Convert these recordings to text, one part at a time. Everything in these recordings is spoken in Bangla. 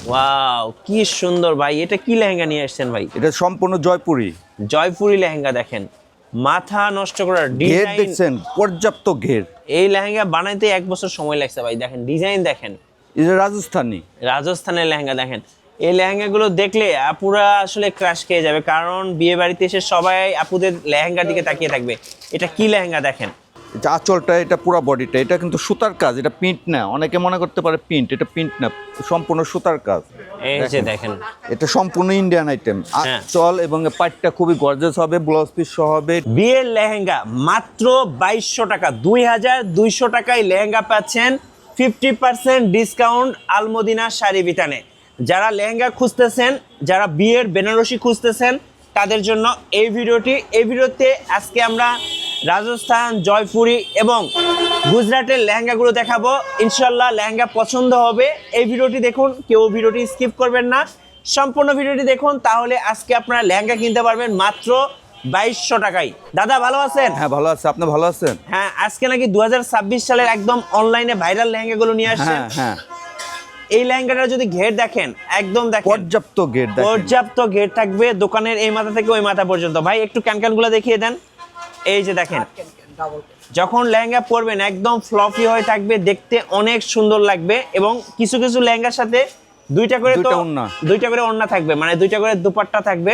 ওয়াও কি সুন্দর ভাই, এটা কি লেহেঙ্গা নিয়ে আসছেন ভাই? এটা সম্পূর্ণ জয়পুরি। জয়পুরি লেহেঙ্গা দেখেন, মাথা নষ্ট করার ঘের ডিজাইন দেখছেন, পর্যাপ্ত ঘের। এই লেহেঙ্গা বানাইতে 1 বছর সময় লাগছে ভাই। দেখেন ডিজাইন দেখেন, এটা রাজস্থানী। রাজস্থানের লেহেঙ্গা দেখেন। এই লেহেঙ্গাগুলো দেখলে আপুরা আসলে ক্রাশ খেয়ে যাবে, কারণ বিয়ে বাড়িতে এসে সবাই আপুদের লেহেঙ্গার দিকে তাকিয়ে থাকবে। এটা কি লেহেঙ্গা দেখেন, এটা আঁচলটা, এটা পুরো বডিটা, এটা কিন্তু সুতার কাজ, এটা প্রিন্ট না। অনেকে মনে করতে পারে প্রিন্ট, এটা প্রিন্ট না, সম্পূর্ণ সুতার কাজ। এই যে দেখেন, এটা সম্পূর্ণ ইন্ডিয়ান আইটেম। হ্যাঁ। চল এবং পাটটা খুবই গর্জিয়াস হবে, ব্লাউজ পিস সহ হবে। বিয়ের লেহেঙ্গা মাত্র 2200 টাকা, 2200 টাকায় লেহেঙ্গা পাচ্ছেন 50% ডিসকাউন্ট আলমদিনা শাড়ি বিতানে। যারা লেহেঙ্গা খুঁজতেছেন, যারা বিয়ের বেনারসি খুঁজতেছেন, তাদের জন্য এই ভিডিওতে আজকে আমরা রাজস্থান, জয়পুরি এবং গুজরাটের লেহেঙ্গাগুলো দেখাবো। ইনশাল্লাহ লেহেঙ্গা পছন্দ হবে। এই ভিডিওটি দেখুন, কেউ ভিডিওটি স্কিপ করবেন না, সম্পূর্ণ ভিডিওটি দেখুন, তাহলে আজকে আপনারা লেহেঙ্গা কিনতে পারবেন মাত্র 2200 টাকায়। দাদা ভালো আছেন? হ্যাঁ ভালো আছে, আপনি ভালো আছেন? হ্যাঁ, আজকে নাকি 2026 সালের একদম অনলাইনে ভাইরাল লেহেঙ্গাগুলো নিয়ে আসছেন। হ্যাঁ হ্যাঁ। এই লেহেঙ্গাটা যদি ঘের দেখেন, একদম দেখেন পর্যাপ্ত ঘের, পর্যাপ্ত ঘের থাকবে দোকানের এই মাথা থেকে ওই মাথা পর্যন্ত। ভাই একটু ক্যানগুলো দেখিয়ে দেন। এই যে দেখেন, যখন লেহেঙ্গা পরবেন একদম ফ্লফি হয়ে থাকবে, দেখতে অনেক সুন্দর লাগবে। এবং কিছু কিছু লেহেঙ্গার সাথে দুইটা করে ওড়না থাকবে, মানে দুইটা করে দুপাট্টা থাকবে।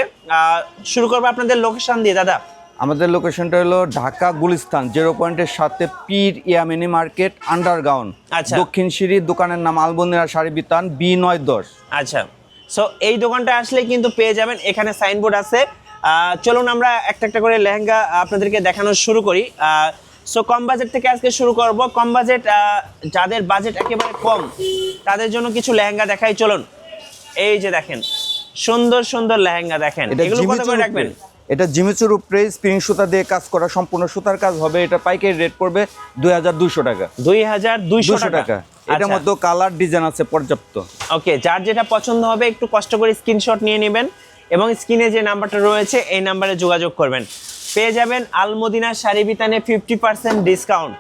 শুরু করবো আপনাদের লোকেশন দিয়ে দাদা। আমাদের লোকেশনটা হলো ঢাকা গুলিস্তান 0 পয়েন্টের সাথে পীর ইয়ামিনী মার্কেট আন্ডারগ্রাউন্ড। আচ্ছা। দক্ষিণ সিঁড়ি, দোকানের নাম আলমদিনা শাড়ি বিতান, B910। আচ্ছা, সো এই দোকানটা আসলে কিন্তু পেয়ে যাবেন, এখানে সাইনবোর্ড আছে। চলুন আমরা একটা একটা করে লেহেঙ্গা আপনাদেরকে দেখানো শুরু করি। সো কম বাজেট থেকে আজকে শুরু করব। কম বাজেট, যাদের বাজেট একেবারে কম, তাদের জন্য কিছু লেহেঙ্গা দেখাই। চলুন, এই যে দেখেন সুন্দর সুন্দর লেহেঙ্গা দেখেন। এগুলো কত করে রাখবেন? এটা জিমিচুর উপরে স্প্রিং সুতা দিয়ে কাজ করা, সম্পূর্ণ সুতার কাজ হবে। এটা পাইকারি রেট পড়বে 2200 টাকা। 2200 টাকা। এটার মধ্যে কালার ডিজাইন আছে পর্যাপ্ত। ওকে, যার যেটা পছন্দ হবে একটু কষ্ট করে স্ক্রিনশট নিয়ে নেবেন এবং স্ক্রিনে যে নাম্বারটা রয়েছে এই নাম্বারে যোগাযোগ করবেন। পেয়ে যাবেন আলমদিনা শাড়ি বিতানে 50% ডিসকাউন্ট।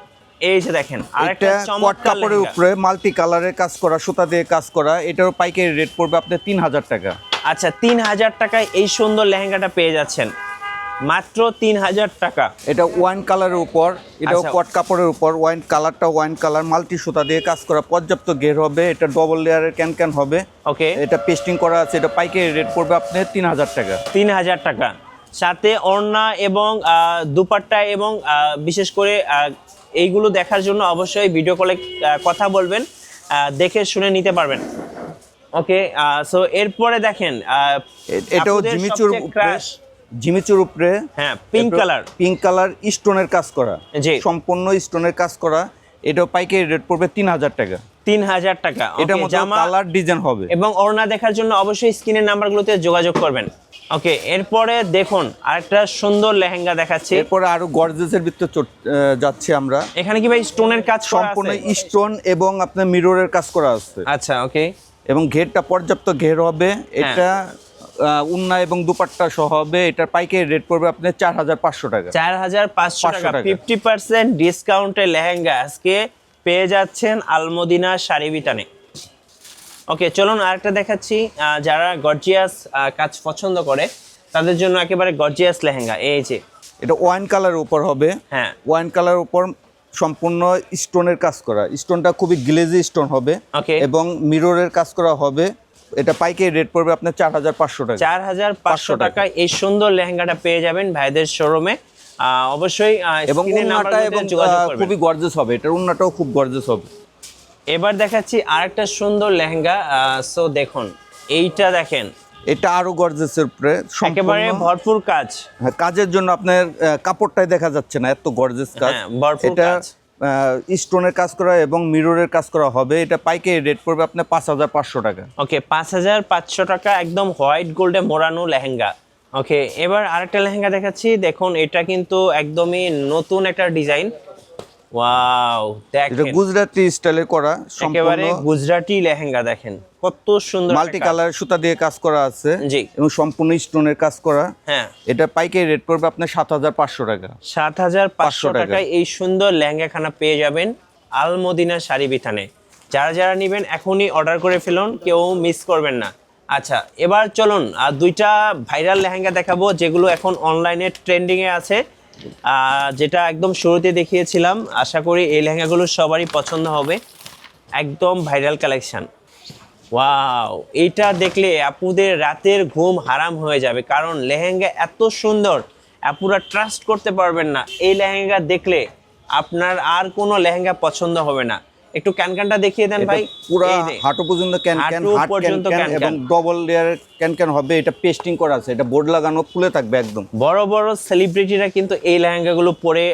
এই যে দেখেন আরেকটা চমৎকার কাপড়ের উপরে মাল্টি কালারের কাজ করা, সুতা দিয়ে কাজ করা। এটার পাইকারি রেট পড়বে আপনার 3000 টাকা। আচ্ছা, 3000 টাকায় এই সুন্দর লেহেঙ্গাটা পেয়ে যাচ্ছেন মাত্র 3000 টাকা। এটা ওয়াইন কালারের উপর, এটাও আচ্ছা। কট কাপড়ের উপর। ওয়াইন কালার মাল্টি সুতা দিয়ে কাজ করা, পর্যাপ্ত ঘের হবে। এটা ডবল লেয়ারের ক্যান হবে। ওকে, এটা পেস্টিং করা আছে। এটা পাইকারি রেট পড়বে আপনার 3000 টাকা। 3000 টাকা, সাথে ওড়না এবং দুপাট্টা এবং বিশেষ করে এইগুলো দেখার জন্য অবশ্যই ভিডিও কলে কথা বলবেন, দেখে শুনে নিতে পারবেন। ওকে, সো এরপরে দেখেন এটাও জিমিচুর উপরে, হ্যাঁ, পিঙ্ক কালার স্টোনের কাজ করা, জি সম্পূর্ণ স্টোনের কাজ করা। এটাও পাইকারি রেট পড়বে 3000 টাকা। 3000 টাকা। এটার মধ্যে কালার ডিজাইন হবে। এবং ওড়না দেখার জন্য অবশ্যই স্ক্রিনের নাম্বারগুলোতে যোগাযোগ করবেন। ওকে, এরপরে দেখুন আরেকটা সুন্দর লেহেঙ্গা দেখাচ্ছি। এরপরে আরো গর্জিয়াসের ভিতরে যাচ্ছি আমরা। এখানে কি ভাই স্টোনের কাজ করা আছে? সম্পূর্ণ স্টোন এবং আপনার মিররের কাজ করা আছে। আচ্ছা, ওকে। এবং ঘেরটা পর্যাপ্ত ঘের হবে। এটা উন্না এবং দুপাট্টা সহ হবে। এটার পাইকারি রেট পড়বে আপনার 4500 টাকা। 4500 টাকা। 50% ডিসকাউন্টে লেহেঙ্গা আজকে পেয়ে যাচ্ছেন আলমদিনা শাড়ি বিতানে। ওকে, চলুন আরেকটা দেখাচ্ছি। যারা গর্জিয়াস কাজ পছন্দ করে তাদের জন্য একেবারে গর্জিয়াস লেহেঙ্গা। এই যে এটা ওয়াইন কালারের উপর হবে। হ্যাঁ, ওয়াইন কালারের উপর সম্পূর্ণ স্টোনের কাজ করা। স্টোনটা খুবই গ্লেজি স্টোন হবে এবং মিররের কাজ করা হবে। এটা পাইকারি রেট পড়বে আপনার 4500 টাকা। 4500 টাকায় এই সুন্দর লেহেঙ্গাটা পেয়ে যাবেন ভাইদের শোরুমে। অবশ্যই এবং উন্নাটা এবং খুবই গর্জিয়াস হবে। এটার উন্নাটাও খুব গর্জিয়াস হবে। এবার দেখাচ্ছি আরেকটা সুন্দর লেহেঙ্গা। সো দেখুন এইটা দেখেন, এটা আরো গর্জিয়াসের উপরে একেবারে ভরপুর কাজ। কাজের জন্য আপনার কাপড়টাই দেখা যাচ্ছে না, এত গর্জিয়াস কাজ। এটা স্টোনের কাজ করা এবং মিররের কাজ করা হবে। এটা পাইকারি রেট পড়বে আপনার 5500 টাকা। ওকে, 5500 টাকা, একদম হোয়াইট গোল্ডে মোড়ানো লেহেঙ্গা। ওকে, এবার আরেকটা লেহেঙ্গা দেখাচ্ছি। দেখুন এটা কিন্তু একদমই নতুন একটা ডিজাইন। ওয়াও, দেখেন এটা গুজরাটি স্টাইলে করা, একেবারে গুজরাটি লেহেঙ্গা। দেখেন কত সুন্দর, মাল্টি কালার সুতা দিয়ে কাজ করা আছে। জি, এবং সম্পূর্ণ স্টোনের কাজ করা। হ্যাঁ, এটা পাইকারি রেট পড়বে আপনার 7500 টাকা। 7500 টাকায় এই সুন্দর লেহেঙ্গা খানা পেয়ে যাবেন আলমদিনা শাড়ি বিতানে। যারা যারা নেবেন এখনই অর্ডার করে ফেলুন, কেউ মিস করবেন না। আচ্ছা, এবার চলুন আর দুইটা ভাইরাল লেহেঙ্গা দেখাবো যেগুলো এখন অনলাইনে ট্রেন্ডিংয়ে আছে, যেটা একদম শুরুতে দেখিয়েছিলাম। আশা করি এই লেহেঙ্গাগুলো সবারই পছন্দ হবে, একদম ভাইরাল কালেকশন। ওয়াও, এইটা দেখলে আপুদের রাতের ঘুম হারাম হয়ে যাবে, কারণ লেহেঙ্গা এত সুন্দর, আপুরা ট্রাস্ট করতে পারবেন না। এই লেহেঙ্গা দেখলে আপনার আর কোনো লেহেঙ্গা পছন্দ হবে না। একটু ক্যানক্যানটা দেখিয়ে দেন ভাই। পুরো এই যে, হাঁটু পর্যন্ত ক্যানক্যান, হাঁটু হাত পর্যন্ত ক্যানক্যান এবং ক্যানক্যান। ডবল লেয়ার ক্যানক্যান হবে। এটা পেস্টিং করা আছে, এটা বোর্ড লাগানো, খুলে থাকবে একদম। বড় বড় সেলিব্রিটিরা কিন্তু এই লেহেঙ্গাগুলো পরে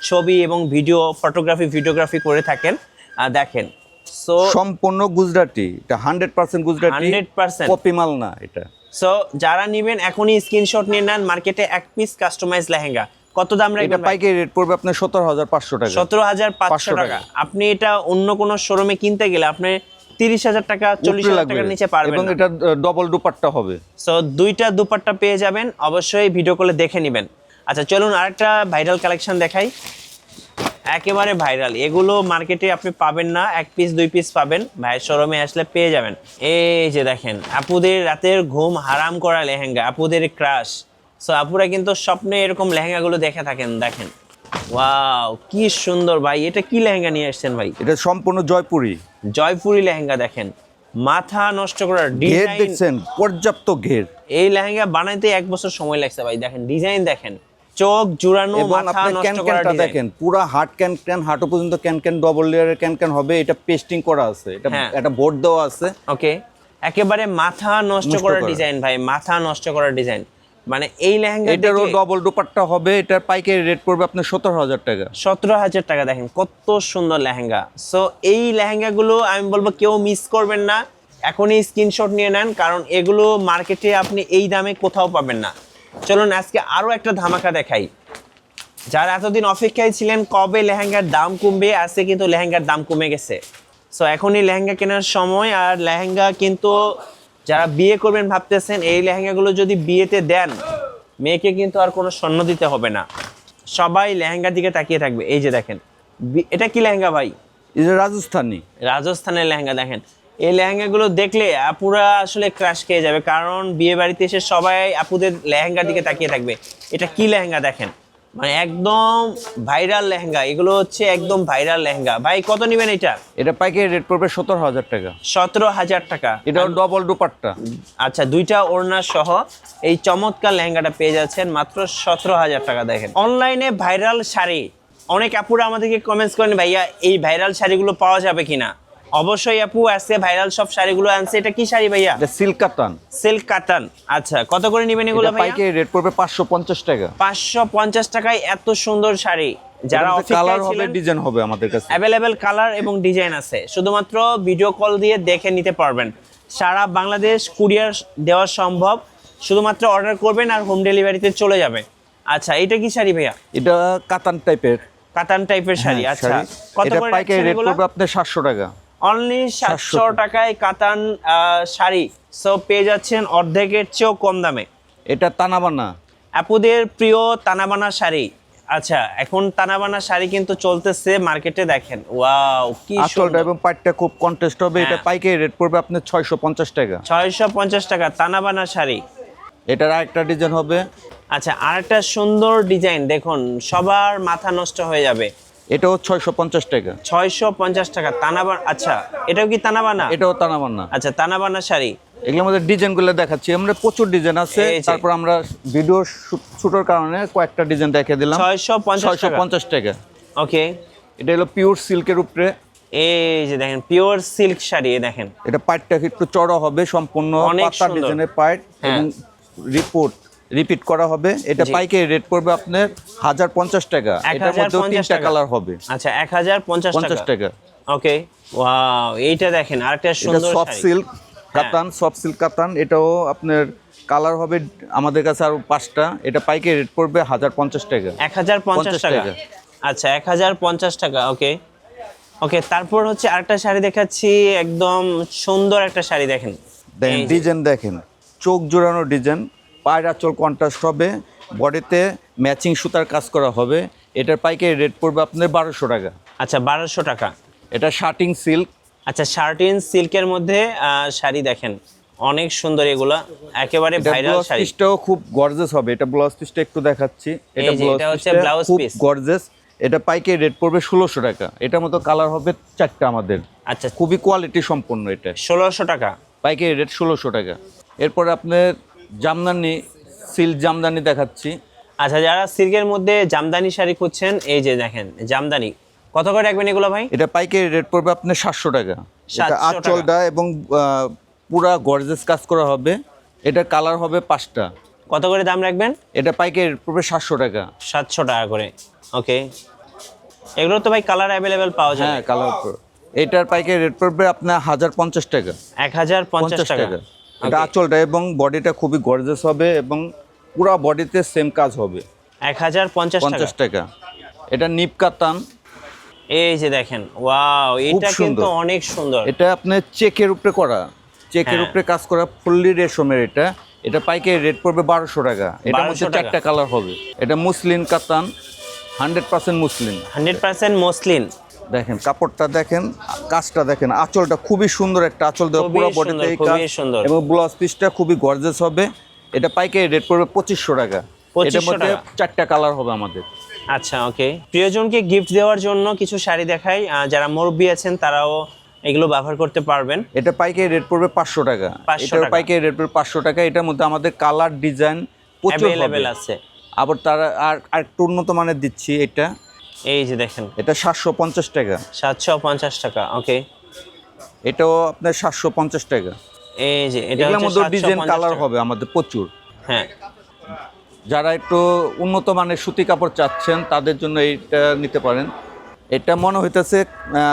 ছবি এবং ভিডিওগ্রাফি করে থাকেন। দেখেন, সো সম্পূর্ণ গুজরাটি, এটা 100% গুজরাটি, 100% কপি মাল না এটা। সো যারা নেবেন এখনই স্ক্রিনশট নিয়ে নেন। মার্কেটে এক পিস কাস্টমাইজ লেহেঙ্গা কত দাম এটা রাখবেন? পাইকারি রেট পড়বে আপনার 17,500 টাকা। 17,500 টাকা। আপনি এটা অন্য কোনো শোরুমে কিনতে গেলে আপনি 30,000 টাকা 40,000 টাকার নিচে পারবেন এবং না। এটা ডবল দুপাট্টা হবে। সো দুইটা দুপাট্টা পেয়ে যাবেন, অবশ্যই ভিডিও কলে দেখে নেবেন। আচ্ছা চলুন আরেকটা ভাইরাল কালেকশন দেখাই, একেবারে ভাইরাল। এগুলো মার্কেটে আপনি পাবেন না, এক পিস দুই পিস পাবেন, ভাইয়ের শোরুমে আসলে পেয়ে যাবেন। এই যে দেখেন, আপুদের রাতের ঘুম হারাম করা লেহেঙ্গা, আপুদের ক্রাশ। সো আপুরা কিন্তু স্বপ্নে এরকম লেহেঙ্গাগুলো দেখে থাকেন। দেখেন, ওয়াও কি সুন্দর ভাই। এটা কি লেহেঙ্গা নিয়ে আসছেন ভাই? এটা সম্পূর্ণ জয়পুরি। জয়পুরি লেহেঙ্গা। দেখেন, মাথা নষ্ট করার ঘের ডিজাইন দেখছেন, পর্যাপ্ত ঘের। এই লেহেঙ্গা বানাইতে 1 বছর সময় লাগছে ভাই। দেখেন ডিজাইন, দেখেন চোখ জুড়ানো, এবং মাথা আপনি নষ্ট করা ক্যানক্যানটা ডিজাইন। দেখেন, পুরো হাট ক্যানক্যান, হাঁটু পর্যন্ত ক্যানক্যান, ডবল লেয়ারের ক্যানক্যান হবে। এটা পেস্টিং করা আছে, এটা হ্যাঁ। একটা বোর্ড দেওয়া আছে। ওকে, একেবারে মাথা নষ্ট করার ডিজাইন ভাই, মাথা নষ্ট করার ডিজাইন। মানে এই লেহেঙ্গা এটারও ডবল দুপাট্টা হবে। এটার পাইকারি রেট পড়বে আপনার 17,000 টাকা। 17,000 টাকা। দেখেন কত সুন্দর লেহেঙ্গা। সো এই লেহেঙ্গাগুলো আমি বলবো কেউ মিস করবেন না, এখনই স্ক্রিনশট নিয়ে নেন, কারণ এগুলো মার্কেটে আপনি এই দামে কোথাও পাবেন না। চলুন আজকে আরও একটা ধামাকা দেখাই। যারা এতদিন অপেক্ষায় ছিলেন কবে লেহেঙ্গার দাম কমবে, আজকে কিন্তু লেহেঙ্গার দাম কমে গেছে। সো এখনই লেহেঙ্গা কেনার সময়। আর লেহেঙ্গা কিন্তু যারা বিয়ে করবেন ভাবতেছেন, এই লেহেঙ্গাগুলো যদি বিয়েতে দেন, মেয়েকে কিন্তু আর কোনো স্বর্ণ দিতে হবে না, সবাই লেহেঙ্গার দিকে তাকিয়ে থাকবে। এই যে দেখেন, এটা কি লেহেঙ্গা ভাই? এটা রাজস্থানী, রাজস্থানের লেহেঙ্গা। দেখেন এই লেহেঙ্গাগুলো দেখলে আপুরা আসলে ক্রাশ খেয়ে যাবে, কারণ বিয়ে বাড়িতে এসে সবাই আপুদের লেহেঙ্গার দিকে তাকিয়ে থাকবে। এটা কি লেহেঙ্গা দেখেন, মানে একদম ভাইরাল লেহেঙ্গা। এগুলো হচ্ছে একদম ভাইরাল লেহেঙ্গা। ভাই কত নেবেন এটা? এটা পাইকারি রেট পড়বে 17,000 টাকা। 17,000 টাকা। এটাও ডবল দুপাট্টা। আচ্ছা, দুইটা ওড়না সহ এই চমৎকার লেহেঙ্গাটা পেয়ে যাচ্ছেন মাত্র 17,000 টাকা। দেখেন অনলাইনে ভাইরাল শাড়ি, অনেক আপুরা আমাদেরকে কমেন্টস করেন ভাইয়া এই ভাইরাল শাড়িগুলো পাওয়া যাবে কিনা। অবশ্যই আপু, আজকে ভাইরাল সব শাড়িগুলো আনছে। এটা কি শাড়ি ভাইয়া? এটা সিল্ক কাতান। সিল্ক কাতান। আচ্ছা, কত করে নেবেন এগুলো ভাইয়া? পাইকারি রেট পড়বে 550 টাকা। 550 টাকায় এত সুন্দর শাড়ি। যারা কালার হবে, ছিলেন, ডিজাইন হবে আমাদের কাছে অ্যাভেলেবেল কালার এবং ডিজাইন আছে, শুধুমাত্র ভিডিও কল দিয়ে দেখে নিতে পারবেন। সারা বাংলাদেশ কুরিয়ার দেওয়া সম্ভব, শুধুমাত্র অর্ডার করবেন আর হোম ডেলিভারিতে চলে যাবে। আচ্ছা, এটা কি শাড়ি ভাইয়া? এটা কাতান টাইপের, কাতান টাইপের শাড়ি। হ্যাঁ, আচ্ছা, শাড়ি। কত এটা করে পাইকারি রেট পড়বে আপনার 700 টাকা। অনলি 700 টাকায় কাতান শাড়ি। সো পেয়ে যাচ্ছেন অর্ধেকের চেয়েও কম দামে। এটা তানাবানা, আপুদের প্রিয় তানাবানা শাড়ি। আচ্ছা, এখন তানাবানা শাড়ি কিন্তু চলতেছে মার্কেটে। দেখেন ওয়াও কি আঁচলটা সুন্দর। এবং পাটটা খুব কন্ট্রাস্ট হবে। এটা হ্যাঁ। পাইকারি রেট পড়বে আপনার 650 টাকা। 650 টাকা তানাবানা শাড়ি। এটার আরেকটা ডিজাইন হবে। আচ্ছা, আরেকটা সুন্দর ডিজাইন দেখুন, সবার মাথা নষ্ট হয়ে যাবে। এটাও 650 টাকা। 650 টাকা তানাবানা। আচ্ছা, এটাও কি তানাবানা? এটাও তানাবানা। আচ্ছা, তানাবানা শাড়ি। এগুলোর মধ্যে ডিজাইনগুলো দেখাচ্ছি আমরা, প্রচুর ডিজাইন আছে। এই যে। তারপর আমরা ভিডিও শুটের কারণে কয়েকটা ডিজাইন দেখে দিলাম। 650 টাকা। ওকে, এটা হলো পিওর সিল্কের উপরে। এই যে দেখেন পিওর সিল্ক শাড়ি। দেখেন এটা পাটটা একটু চড়া হবে, সম্পূর্ণ অনেক পাতা সুন্দর। ডিজাইনের পাট হ্যাঁ। এবং রিপিট করা হবে। এটা জি। পাইকারি রেট পড়বে আপনার 1050 টাকা। এটার মধ্যে 1050 তিনটা টাকা। কালার হবে। আচ্ছা, 1050 50 টাকা। ওকে, ওয়াও, এইটা দেখেন আরেকটা এটা সুন্দর সফট শাড়ি। সিল্ক কাতান, সফট সিল্ক কাতান। এটাও আপনার কালার হবে আমাদের কাছে আরো 5টা। এটা পাইকারি রেট পড়বে 1050 টাকা। 1050 টাকা। আচ্ছা, 1050 টাকা। ওকে ওকে, তারপর হচ্ছে আরেকটা শাড়ি দেখাচ্ছি, একদম সুন্দর একটা শাড়ি। দেখেন দেখেন এই যে। ডিজাইন, দেখেন চোখ জোড়ানো ডিজাইন, পায়ের আঁচল কন্ট্রাস্ট হবে, বডিতে ম্যাচিং সুতার কাজ করা হবে। এটার পাইকারি রেট পড়বে আপনার 1200 টাকা। আচ্ছা, 1200 টাকা। এটা শার্টিং সিল্ক, আচ্ছা, শার্টিন সিল্কের মধ্যে শাড়ি দেখেন, অনেক সুন্দর এগুলা, একেবারে ভাইরাল ব্লাউজ শাড়ি। পিসটাও খুব গর্জিয়াস হবে। এটা ব্লাউজ পিসটা একটু দেখাচ্ছি। এটা এই যে, ব্লাউজ এটা হচ্ছে পিসটা ব্লাউজ খুব পিস। গর্জিয়াস। এটা পাইকারি রেট পড়বে 1600 টাকা। এটার মতো কালার হবে 4টা আমাদের। আচ্ছা, খুবই কোয়ালিটি সম্পন্ন এটা। 1600 টাকা। পাইকারি রেট 1600 টাকা। এরপরে আপনার জামদানি, সিল্ক জামদানি দেখাচ্ছি। আচ্ছা, যারা সিল্কের মধ্যে জামদানি শাড়ি খুঁজছেন, এই যে দেখেন জামদানি, কত করে রাখবেন এগুলো ভাই? এটা পাইকারি রেট পড়বে আপনার 700 টাকা। এটা 700 টাকা। আঁচলটা এবং পুরা গর্জিয়াস কাজ করা হবে। এটা কালার হবে 5টা। কত করে দাম রাখবেন? এটা পাইকারি রেট পড়বে 700 টাকা। 700 টাকা করে। ওকে, এগুলো তো ভাই কালার অ্যাভেলেবেল পাওয়া যায়। হ্যাঁ, কালার। এটার পাইকারি রেট পড়বে আপনার 1050 টাকা। 1050 টাকা। এটা আঁচলটা এবং বডিটা খুবই গর্জিয়াস হবে এবং পুরা বডিতে সেম কাজ হবে। 1050 টাকা। 50 টাকা। এটা নিপ কাতান। এই যে দেখেন, ওয়াও, এটা কিন্তু অনেক সুন্দর। এটা আপনার চেকের উপরে করা, চেকের হ্যাঁ। উপরে কাজ করা ফুললি রেশমের। এটা এটা পাইকারি রেট পড়বে 1200 টাকা। এটার মধ্যে 1200 টাকা। 4টা কালার হবে। এটা মুসলিন কাতান, 100% মুসলিন। 100% মসলিন। দেখেন কাপড়টা দেখেন, কাজটা দেখেন, আঁচলটা খুবই সুন্দর একটা আঁচল দেওয়া, খুবই পুরো সুন্দর, বডিতে এই কাজ খুবই সুন্দর। এবং ব্লাউজ পিসটা খুবই গর্জিয়াস হবে। এটা পাইকারি রেট পড়বে 2500 টাকা। 2500 এটার মধ্যে টাকা। 4টা কালার হবে আমাদের। আচ্ছা, ওকে। প্রিয়জনকে গিফট দেওয়ার জন্য কিছু শাড়ি দেখাই, যারা মুরব্বী আছেন তারাও এগুলো ব্যবহার করতে পারবেন। এটা পাইকারি রেট পড়বে 500 টাকা। 500 এটার টাকা। পাইকারি রেট পড়বে 500 টাকা। এটার মধ্যে আমাদের কালার ডিজাইন প্রচুর হবে। অ্যাভেলেবেল আছে। আবার তারা আর একটু উন্নত মানের দিচ্ছি। এটা এই যে দেখেন, এটা 750 টাকা। 750 টাকা। ওকে, এটাও আপনার 750 টাকা। এই যে এটা এগুলোর হচ্ছে মধ্যে ডিজাইন 750 কালার টাকা। হবে আমাদের প্রচুর। হ্যাঁ, যারা একটু উন্নত মানের সুতি কাপড় চাচ্ছেন তাদের জন্য এইটা নিতে পারেন। এটা মনে হইতেছে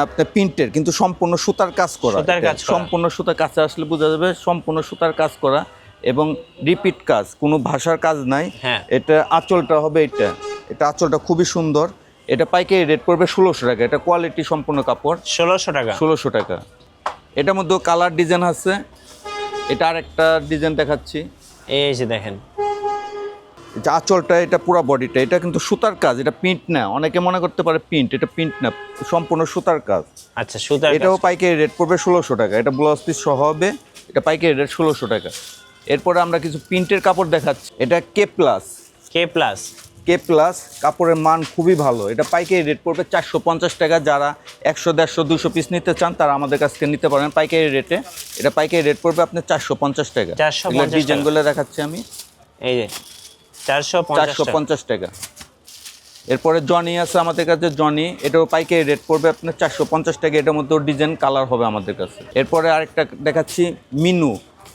আপনার প্রিন্টের, কিন্তু সম্পূর্ণ সুতার কাজ করা। সুতার কাজ করা। সম্পূর্ণ সুতার কাছে আসলে বোঝা যাবে সম্পূর্ণ সুতার কাজ করা এবং রিপিট কাজ, কোনো ভাষার কাজ নাই। হ্যাঁ। এটা আঁচলটা হবে এটা। এটা আঁচলটা খুবই সুন্দর। এটা পাইকারি রেট পড়বে 1600 টাকা। এটা কোয়ালিটি সম্পূর্ণ কাপড়। 1600 টাকা। 1600 টাকা। এটার মধ্যে কালার ডিজাইন আছে। এটা আরেকটা ডিজাইন দেখাচ্ছি। এই যে দেখেন, এটা আঁচলটা, এটা পুরো বডিটা, এটা কিন্তু সুতার কাজ, এটা প্রিন্ট না। অনেকে মনে করতে পারে প্রিন্ট, এটা প্রিন্ট না, সম্পূর্ণ সুতার কাজ। আচ্ছা, সুতার এটাও কাজ। পাইকারি রেট পড়বে 1600 টাকা। এটা ব্লাউজ পিস সহ হবে। এটা পাইকারি রেট 1600 টাকা। এরপরে আমরা কিছু প্রিন্টের কাপড় দেখাচ্ছি। এটা k plus. K plus. K plus কাপড়ের মান খুবই ভালো। এটা পাইকারি রেট পড়বে 450 টাকা। যারা 100, 150, 200 পিস নিতে চান তারা আমাদের কাছ থেকে নিতে পারেন পাইকারি রেটে। এটা পাইকারি রেট পড়বে আপনার 450 টাকা। 450 টাকা। ডিজাইনগুলো দেখাচ্ছি আমি। এই যে 450 টাকা। 450 টাকা। এরপরে জনি আছে আমাদের কাছে, জনি। এটাও পাইকারি রেট পড়বে আপনার 450 টাকা। এটার মধ্যে ডিজাইন কালার হবে আমাদের কাছে। এরপরে আরেকটা দেখাচ্ছি মিনু।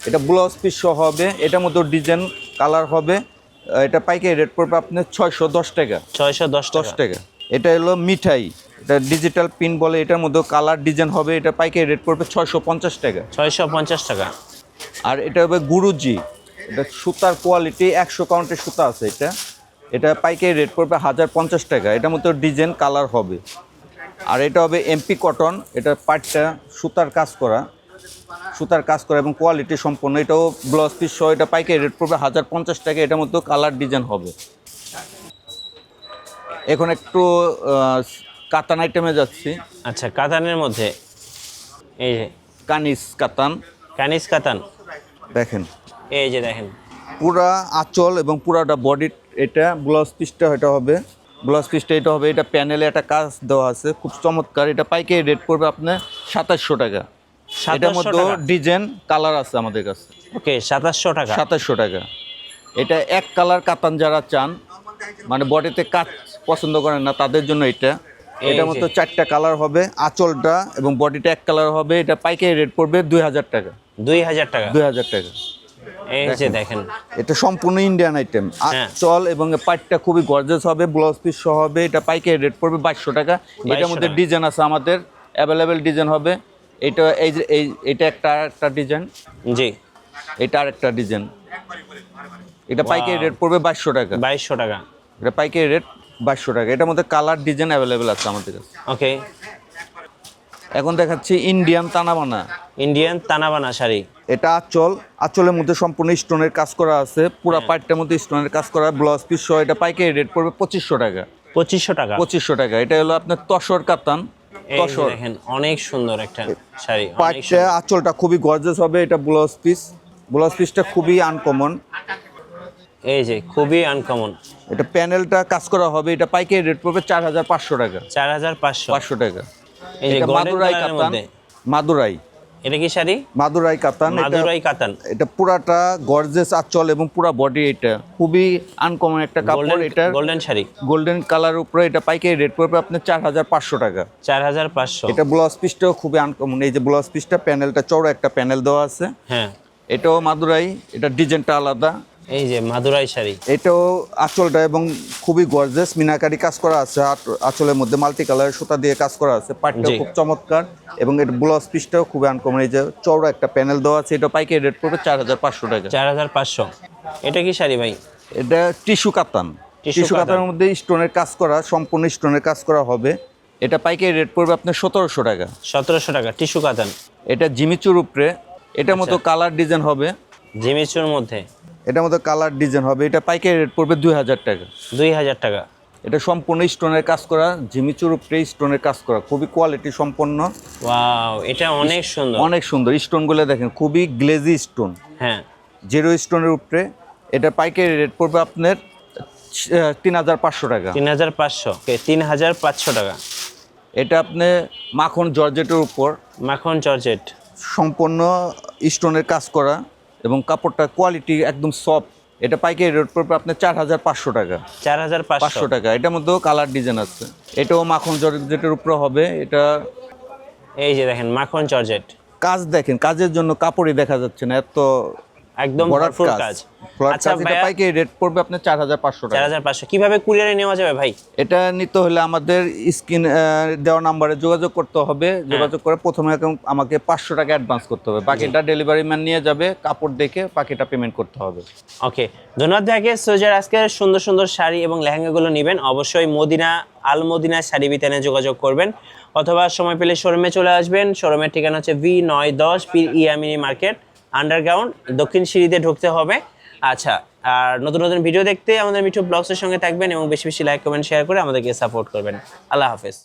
এটা ব্লাউজ পিস সহ হবে। এটার মধ্যে ডিজাইন কালার হবে। এটা পাইকারি রেট পড়বে আপনার 610 টাকা। 610 টাকা। এটা হলো মিঠাই, এটা ডিজিটাল পিন বলে। এটার মধ্যে কালার ডিজাইন হবে। এটা পাইকারি রেট পড়বে 650 টাকা। 650 টাকা। আর এটা হবে গুরুজি। এটা সুতার কোয়ালিটি 100 কাউন্টের সুতা আছে। এটা এটা পাইকারি রেট পড়বে 1050 টাকা। এটার মধ্যে ডিজাইন কালার হবে। আর এটা হবে এমপি কটন। এটা পাটটা সুতার কাজ করা, সুতার কাজ করা এবং কোয়ালিটি সম্পন্ন। এটাও ব্লাউজ পিস সহ। এটা পাইকারি রেট পড়বে 1050 টাকা। এটার মধ্যে কালার ডিজাইন হবে। এখন একটু কাতান আইটেমে যাচ্ছি। আচ্ছা, কাতানের মধ্যে এই যে কানিস কাতান। কানিস কাতান। দেখেন এই যে দেখেন, পুরা আঁচল এবং পুরাটা বডি। এটা ব্লাউজ পিসটা এটা হবে। ব্লাউজ পিসটা এটা হবে। এটা প্যানেলে একটা কাজ দেওয়া আছে, খুব চমৎকার। এটা পাইকারি রেট পড়বে আপনার 2700 টাকা। এটার 2700 মধ্যে টাকা। ডিজাইন কালার আছে আমাদের কাছে। ওকে, 2700 টাকা। 2700 টাকা। এটা এক কালার কাতান যারা চান, মানে বডিতে কাজ পছন্দ করেন না, তাদের জন্য এটা। এটার মধ্যে 4টা কালার হবে। আঁচলটা এবং বডিটা এক কালার হবে। এটা পাইকারি রেট পড়বে 2000 টাকা। 2000 টাকা। 2000 টাকা। এই যে দেখেন, এটা সম্পূর্ণ ইন্ডিয়ান আইটেম। হ্যাঁ। আঁচল এবং পাটটা খুবই গর্জিয়াস হবে। ব্লাউজ পিস সহ হবে। এটা পাইকারি রেট পড়বে 2200 টাকা। এটার মধ্যে টাকা। ডিজাইন আছে আমাদের, অ্যাভেলেবেল ডিজাইন হবে। এটা এই যে এটা একটা ডিজাইন। জি, এটা আরেকটা ডিজাইন। এটা পাইকারি রেট পড়বে 2200 টাকা। 2200 টাকা। এটা পাইকারি রেট 2200 টাকা। এটার মধ্যে কালার ডিজাইন অ্যাভেলেবেল আছে আমাদের কাছে। ওকে, এখন দেখাচ্ছি ইন্ডিয়ান তানাবানা। ইন্ডিয়ান তানাবানা শাড়ি। এটা আঁচল, আঁচলের মধ্যে সম্পূর্ণ স্টোনের কাজ করা আছে। পুরো পাটটার মধ্যে স্টোনের কাজ করা। ব্লাউজ পিস সহ। এটা পাইকারি রেট পড়বে 2500 টাকা। 2500 টাকা। 2500 টাকা। এটা হলো আপনার তসর কাতান। এই যে তসর দেখেন অনেক সুন্দর একটা শাড়ি, অনেক পাটটা আঁচলটা খুবই গর্জিয়াস হবে। এটা ব্লাউজ পিসটা খুবই আনকমন। এই যে খুবই আনকমন। এটা প্যানেলটা কাজ করা হবে। এটা পাইকারি রেট পড়বে 4500 টাকা। 4500 500 টাকা। এই যে এটা গোল্ডেন মাদুরাই কালারের কাতান, মধ্যে। মাদুরাই এটা কি শাড়ি? মাদুরাই কাতান। মাদুরাই কাতান। এটা পুরাটা গর্জিয়াস আঁচল এবং পুরা বডি। এটা খুবই আনকমন একটা কাপড়। এটা গোল্ডেন শাড়ি, গোল্ডেন কালার উপরে। এটা পাইকারি রেট পড়বে আপনার 4500 টাকা। 4500। এটা ব্লাউজ পিসটাও খুবই আনকমন। এই যে ব্লাউজ পিসটা প্যানেলটা চওড়া একটা প্যানেল দেওয়া আছে। হ্যাঁ, এটাও মাদুরাই। এটা ডিজাইনটা আলাদা। এই যে মাদুরাই শাড়ি। এটাও আঁচলটা এবং খুবই গর্জিয়াস মিনাকারি কাজ করা আছে। আঁচলের মধ্যে মাল্টি কালারের সুতা দিয়ে কাজ করা আছে। পাটটাও জি। খুব চমৎকার এবং এর ব্লাউজ পিসটাও খুবই আনকমন। এই যে চওড়া একটা প্যানেল দেওয়া আছে। এটা পাইকারি রেট পড়বে 4500 টাকা। 4500। এটা কি শাড়ি ভাই? এটা টিস্যু কাতান। টিস্যু কাতানের মধ্যে স্টোনের কাজ করা, সম্পূর্ণ স্টোনের কাজ করা হবে। এটা পাইকারি রেট পড়বে আপনার 1700 টাকা। 1700 টাকা টিস্যু কাতান। এটা জিমিচুর উপরে। এটার মতো কালার ডিজাইন হবে। জিমিচুর মধ্যে এটার মতো কালার ডিজাইন হবে। এটা পাইকারি রেট পড়বে 2000 টাকা। 2000 টাকা। এটা সম্পূর্ণ স্টোনের কাজ করা, জিমিচুর উপরে স্টোনের কাজ করা, খুবই কোয়ালিটি সম্পন্ন। ওয়াও, এটা অনেক সুন্দর। অনেক সুন্দর স্টোনগুলো দেখেন, খুবই গ্লেজি স্টোন, হ্যাঁ, জিরো স্টোনের উপরে। এটা পাইকারি রেট পড়বে আপনার 3500 টাকা। 3500। 3500 টাকা। এটা আপনি মাখন জর্জেটের উপর মাখন জর্জেট। সম্পূর্ণ স্টোনের কাজ করা এবং কাপড়টা কোয়ালিটি একদম সফট। এটা পাইকারি রেট পড়বে আপনার 4500 টাকা। 4500 টাকা। এটার মধ্যেও কালার ডিজাইন আছে। এটাও মাখন জর্জেটের উপরে হবে। এটা এই যে দেখেন মাখন জর্জেট। কাজ দেখেন, কাজের জন্য কাপড়ই দেখা যাচ্ছে না, এত একদম বড় ভরপুর কাজ। কাজ। আচ্ছা এটা ভাইয়া, পাইকারি রেট পড়বে আপনার 4500 টাকা। 4500 কিভাবে কুরিয়ারে নেওয়া যাবে ভাই? এটা নিতে হলে আমাদের স্ক্রিন দেওয়া নাম্বারে যোগাযোগ করতে হবে। যোগাযোগ করে প্রথমে আমাকে 500 টাকা অ্যাডভান্স করতে হবে। বাকিটা ডেলিভারি ম্যান নিয়ে যাবে, কাপড় দেখে বাকিটা পেমেন্ট করতে হবে। ওকে, ধন্যবাদ ভাইকে। সো যারা আজকে সুন্দর সুন্দর শাড়ি এবং লেহেঙ্গাগুলো নেবেন অবশ্যই মদিনা আল মদিনা শাড়ি বিতানে যোগাযোগ করবেন, অথবা সময় পেলে শোরুমে চলে আসবেন। শোরুমের ঠিকানা হচ্ছে V910 পীর ইয়ামিনী মার্কেট, আন্ডারগ্রাউন্ড, দক্ষিণ সিঁড়িতে ঢুকতে হবে। আচ্ছা, আর নতুন নতুন ভিডিও দেখতে আমাদের মিঠু ব্লগসের সঙ্গে থাকবেন এবং বেশি বেশি লাইক কমেন্ট শেয়ার করে আমাদেরকে সাপোর্ট করবেন। আল্লাহ হাফেজ।